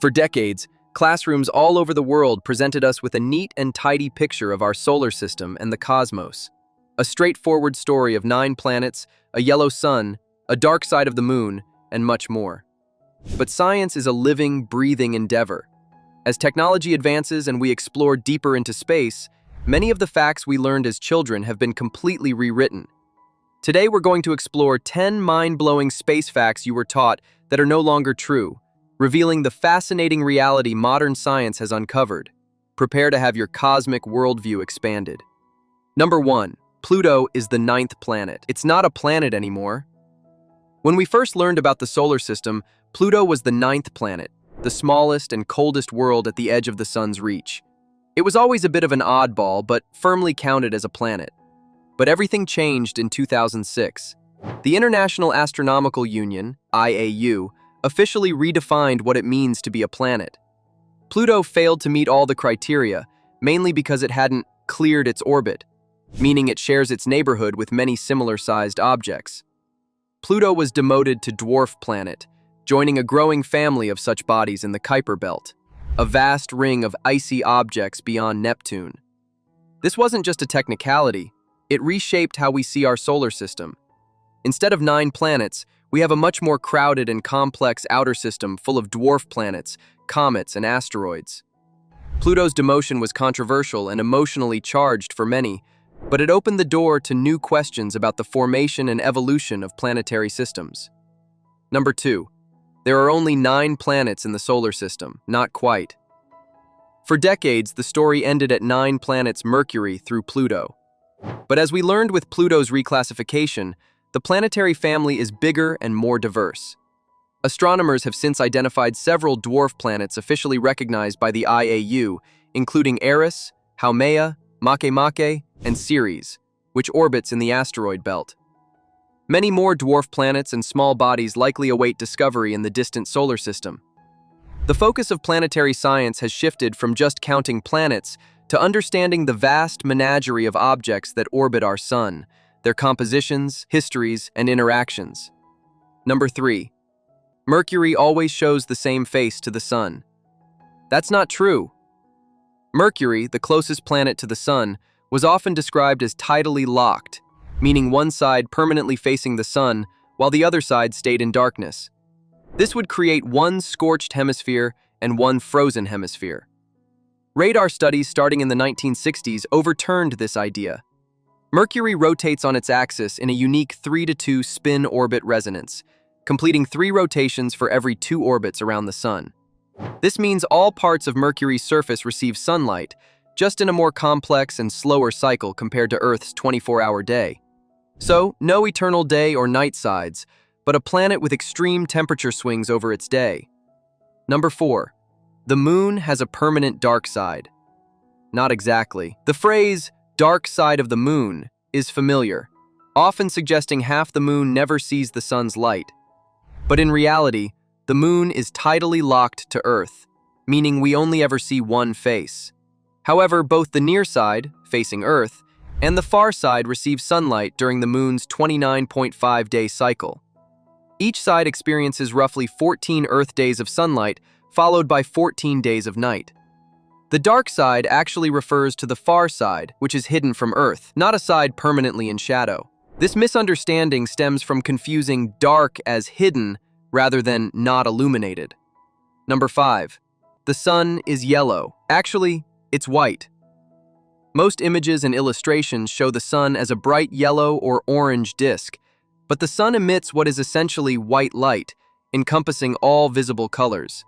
For decades, classrooms all over the world presented us with a neat and tidy picture of our solar system and the cosmos. A straightforward story of 9 planets, a yellow sun, a dark side of the moon, and much more. But science is a living, breathing endeavor. As technology advances and we explore deeper into space, many of the facts we learned as children have been completely rewritten. Today we're going to explore 10 mind-blowing space facts you were taught that are no longer true, revealing the fascinating reality modern science has uncovered. Prepare to have your cosmic worldview expanded. Number 1. Pluto is the 9th planet. It's not a planet anymore. When we first learned about the solar system, Pluto was the 9th planet, the smallest and coldest world at the edge of the sun's reach. It was always a bit of an oddball, but firmly counted as a planet. But everything changed in 2006. The International Astronomical Union, IAU, officially redefined what it means to be a planet. Pluto failed to meet all the criteria, mainly because it hadn't cleared its orbit, meaning it shares its neighborhood with many similar-sized objects. Pluto was demoted to dwarf planet, joining a growing family of such bodies in the Kuiper Belt, a vast ring of icy objects beyond Neptune. This wasn't just a technicality, it reshaped how we see our solar system. Instead of 9 planets, we have a much more crowded and complex outer system full of dwarf planets, comets, and asteroids. Pluto's demotion was controversial and emotionally charged for many, but it opened the door to new questions about the formation and evolution of planetary systems. Number 2. There are only 9 planets in the solar system, not quite. For decades, the story ended at 9 planets Mercury through Pluto. But as we learned with Pluto's reclassification, the planetary family is bigger and more diverse. Astronomers have since identified several dwarf planets officially recognized by the IAU, including Eris, Haumea, Makemake, and Ceres, which orbits in the asteroid belt. Many more dwarf planets and small bodies likely await discovery in the distant solar system. The focus of planetary science has shifted from just counting planets to understanding the vast menagerie of objects that orbit our sun, their compositions, histories, and interactions. Number 3. Mercury always shows the same face to the sun. That's not true. Mercury, the closest planet to the sun, was often described as tidally locked, meaning one side permanently facing the sun while the other side stayed in darkness. This would create one scorched hemisphere and one frozen hemisphere. Radar studies starting in the 1960s overturned this idea. Mercury rotates on its axis in a unique 3-to-2 spin-orbit resonance, completing 3 rotations for every 2 orbits around the sun. This means all parts of Mercury's surface receive sunlight, just in a more complex and slower cycle compared to Earth's 24-hour day. So, no eternal day or night sides, but a planet with extreme temperature swings over its day. Number 4. The moon has a permanent dark side. Not exactly. The phrase, dark side of the moon, is familiar, often suggesting half the moon never sees the sun's light. But in reality, the moon is tidally locked to Earth, meaning we only ever see one face. However, both the near side, facing Earth, and the far side receive sunlight during the moon's 29.5-day cycle. Each side experiences roughly 14 Earth days of sunlight, followed by 14 days of night. The dark side actually refers to the far side, which is hidden from Earth, not a side permanently in shadow. This misunderstanding stems from confusing dark as hidden rather than not illuminated. Number 5. The sun is yellow. Actually, it's white. Most images and illustrations show the sun as a bright yellow or orange disk, but the sun emits what is essentially white light, encompassing all visible colors.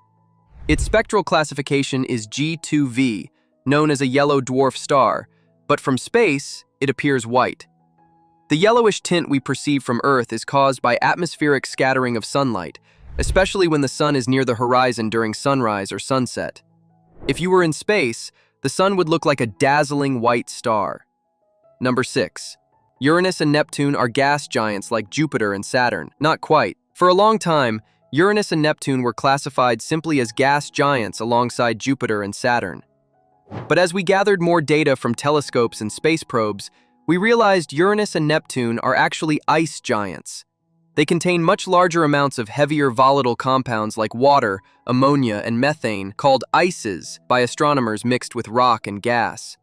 Its spectral classification is G2V, known as a yellow dwarf star, but from space, it appears white. The yellowish tint we perceive from Earth is caused by atmospheric scattering of sunlight, especially when the sun is near the horizon during sunrise or sunset. If you were in space, the sun would look like a dazzling white star. Number 6. Uranus and Neptune are gas giants like Jupiter and Saturn. Not quite. For a long time, Uranus and Neptune were classified simply as gas giants alongside Jupiter and Saturn. But as we gathered more data from telescopes and space probes, we realized Uranus and Neptune are actually ice giants. They contain much larger amounts of heavier volatile compounds like water, ammonia, and methane, called ices by astronomers mixed with rock and gas.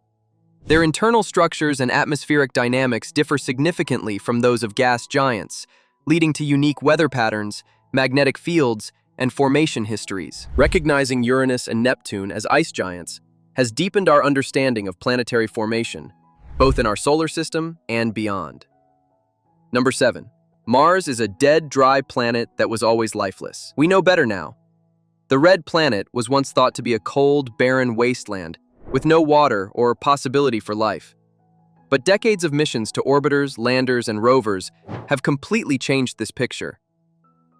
Their internal structures and atmospheric dynamics differ significantly from those of gas giants, leading to unique weather patterns, magnetic fields, and formation histories. Recognizing Uranus and Neptune as ice giants has deepened our understanding of planetary formation, both in our solar system and beyond. Number 7. Mars is a dead, dry planet that was always lifeless. We know better now. The red planet was once thought to be a cold, barren wasteland with no water or possibility for life. But decades of missions to orbiters, landers, and rovers have completely changed this picture.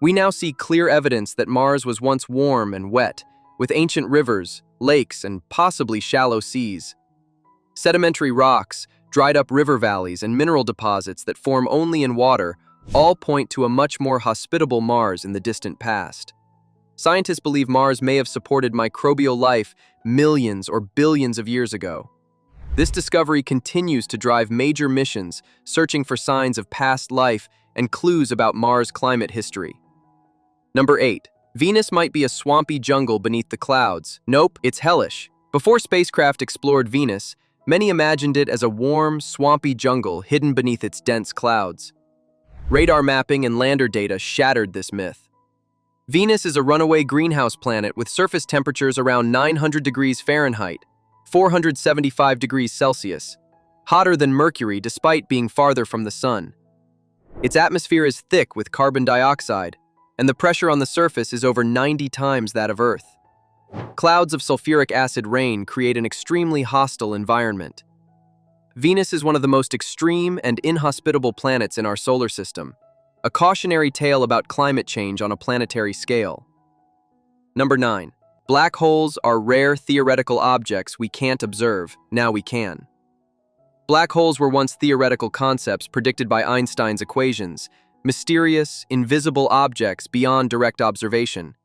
We now see clear evidence that Mars was once warm and wet, with ancient rivers, lakes, and possibly shallow seas. Sedimentary rocks, dried-up river valleys, and mineral deposits that form only in water all point to a much more hospitable Mars in the distant past. Scientists believe Mars may have supported microbial life millions or billions of years ago. This discovery continues to drive major missions searching for signs of past life and clues about Mars' climate history. Number 8. Venus might be a swampy jungle beneath the clouds. Nope, it's hellish. Before spacecraft explored Venus, many imagined it as a warm, swampy jungle hidden beneath its dense clouds. Radar mapping and lander data shattered this myth. Venus is a runaway greenhouse planet with surface temperatures around 900 degrees Fahrenheit, 475 degrees Celsius, hotter than Mercury despite being farther from the sun. Its atmosphere is thick with carbon dioxide, and the pressure on the surface is over 90 times that of Earth. Clouds of sulfuric acid rain create an extremely hostile environment. Venus is one of the most extreme and inhospitable planets in our solar system, a cautionary tale about climate change on a planetary scale. Number 9. Black holes are rare theoretical objects we can't observe. Now we can. Black holes were once theoretical concepts predicted by Einstein's equations, mysterious, invisible objects beyond direct observation.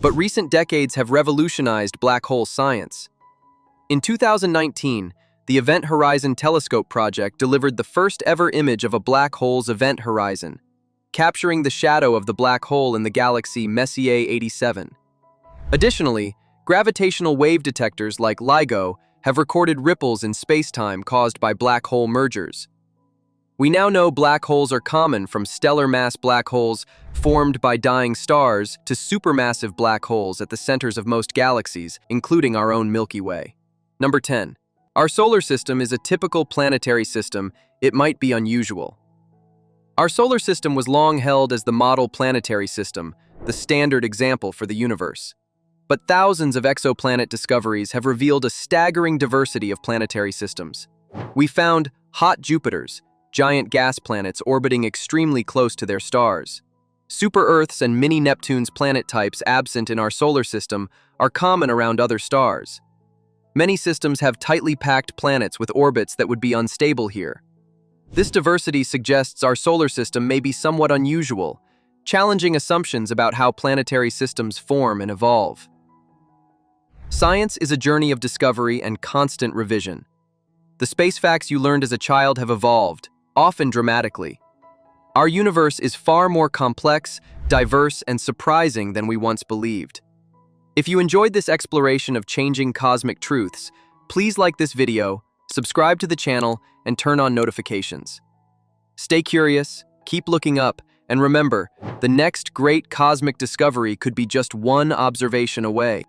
But recent decades have revolutionized black hole science. In 2019, the Event Horizon Telescope project delivered the first ever image of a black hole's event horizon, capturing the shadow of the black hole in the galaxy Messier 87. Additionally, gravitational wave detectors like LIGO have recorded ripples in spacetime caused by black hole mergers. We now know black holes are common, from stellar mass black holes formed by dying stars to supermassive black holes at the centers of most galaxies, including our own Milky Way. Number 10. Our solar system is a typical planetary system. It might be unusual. Our solar system was long held as the model planetary system, the standard example for the universe. But thousands of exoplanet discoveries have revealed a staggering diversity of planetary systems. We found hot Jupiters, giant gas planets orbiting extremely close to their stars. Super-Earths and mini-Neptunes planet types absent in our solar system are common around other stars. Many systems have tightly packed planets with orbits that would be unstable here. This diversity suggests our solar system may be somewhat unusual, challenging assumptions about how planetary systems form and evolve. Science is a journey of discovery and constant revision. The space facts you learned as a child have evolved, often dramatically. Our universe is far more complex, diverse, and surprising than we once believed. If you enjoyed this exploration of changing cosmic truths, please like this video, subscribe to the channel, and turn on notifications. Stay curious, keep looking up, and remember, the next great cosmic discovery could be just one observation away.